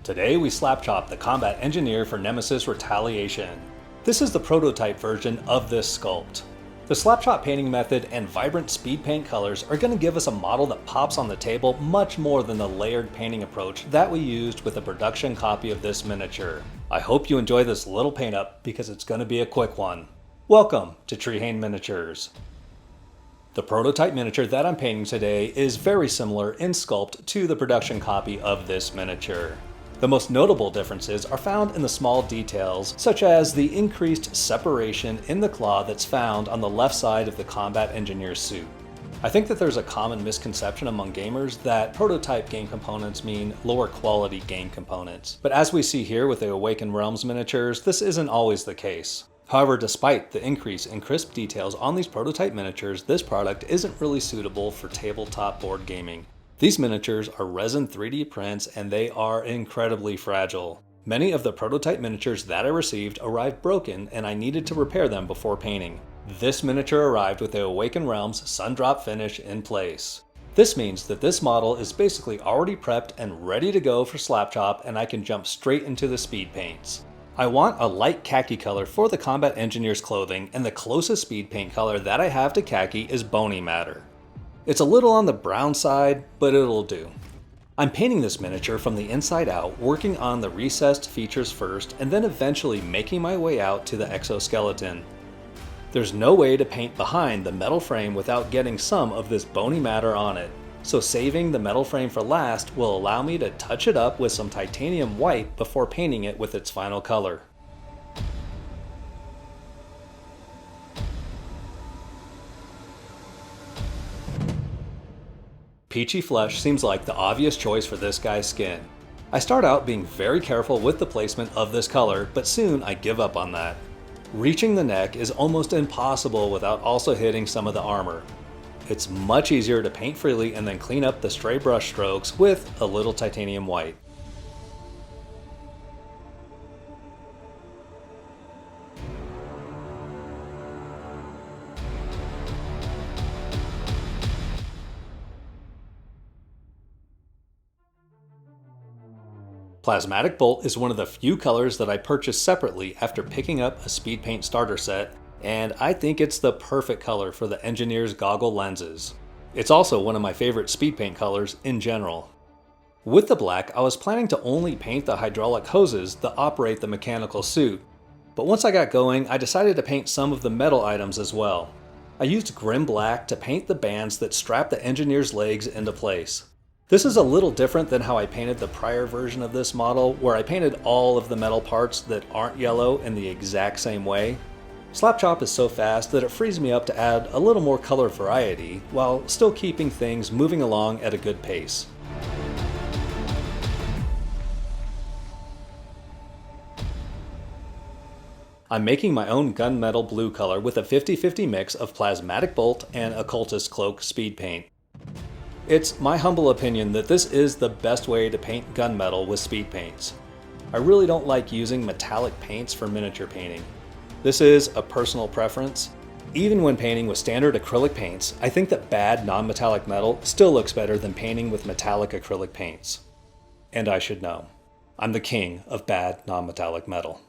Today we Slapchop the combat engineer for Nemesis Retaliation. This is the prototype version of this sculpt. The Slapchop painting method and vibrant speed paint colors are going to give us a model that pops on the table much more than the layered painting approach that we used with a production copy of this miniature. I hope you enjoy this little paint up because it's going to be a quick one. Welcome to Treehane Miniatures. The prototype miniature that I'm painting today is very similar in sculpt to the production copy of this miniature. The most notable differences are found in the small details, such as the increased separation in the claw that's found on the left side of the combat engineer's suit. I think that there's a common misconception among gamers that prototype game components mean lower quality game components. But as we see here with the Awakened Realms miniatures, this isn't always the case. However, despite the increase in crisp details on these prototype miniatures, this product isn't really suitable for tabletop board gaming. These miniatures are resin 3D prints and they are incredibly fragile. Many of the prototype miniatures that I received arrived broken and I needed to repair them before painting. This miniature arrived with the Awakened Realms Sundrop finish in place. This means that this model is basically already prepped and ready to go for Slapchop, and I can jump straight into the speed paints. I want a light khaki color for the combat engineer's clothing, and the closest speed paint color that I have to khaki is bony matter. It's a little on the brown side, but it'll do. I'm painting this miniature from the inside out, working on the recessed features first, and then eventually making my way out to the exoskeleton. There's no way to paint behind the metal frame without getting some of this bony matter on it, so saving the metal frame for last will allow me to touch it up with some titanium white before painting it with its final color. Peachy flesh seems like the obvious choice for this guy's skin. I start out being very careful with the placement of this color, but soon I give up on that. Reaching the neck is almost impossible without also hitting some of the armor. It's much easier to paint freely and then clean up the stray brush strokes with a little titanium white. Plasmatic Bolt is one of the few colors that I purchased separately after picking up a speed paint starter set, and I think it's the perfect color for the engineer's goggle lenses. It's also one of my favorite speed paint colors in general. With the black, I was planning to only paint the hydraulic hoses that operate the mechanical suit, but once I got going, I decided to paint some of the metal items as well. I used Grim Black to paint the bands that strap the engineer's legs into place. This is a little different than how I painted the prior version of this model, where I painted all of the metal parts that aren't yellow in the exact same way. Slapchop is so fast that it frees me up to add a little more color variety, while still keeping things moving along at a good pace. I'm making my own gunmetal blue color with a 50-50 mix of Plasmatic Bolt and Occultist Cloak speed paint. It's my humble opinion that this is the best way to paint gunmetal with speed paints. I really don't like using metallic paints for miniature painting. This is a personal preference. Even when painting with standard acrylic paints, I think that bad non-metallic metal still looks better than painting with metallic acrylic paints. And I should know. I'm the king of bad non-metallic metal.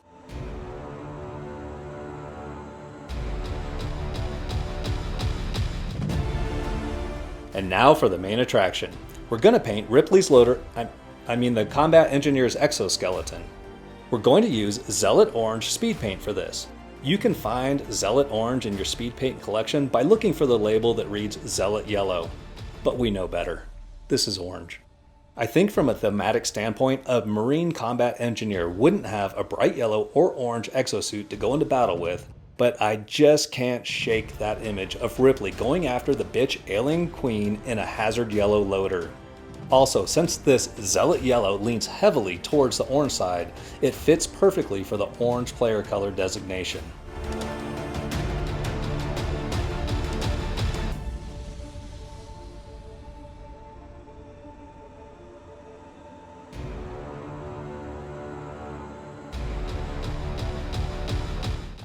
And now for the main attraction. We're gonna paint Ripley's loader, the combat engineer's exoskeleton. We're going to use Zealot Orange speed paint for this. You can find Zealot Orange in your speed paint collection by looking for the label that reads Zealot Yellow. But we know better. This is orange. I think from a thematic standpoint, a Marine combat engineer wouldn't have a bright yellow or orange exosuit to go into battle with, but I just can't shake that image of Ripley going after the bitch alien queen in a hazard yellow loader. Also, since this Zealot Yellow leans heavily towards the orange side, it fits perfectly for the orange player color designation.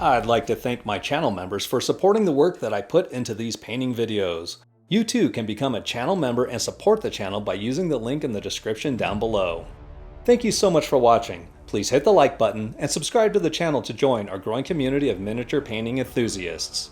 I'd like to thank my channel members for supporting the work that I put into these painting videos. You too can become a channel member and support the channel by using the link in the description down below. Thank you so much for watching. Please hit the like button and subscribe to the channel to join our growing community of miniature painting enthusiasts.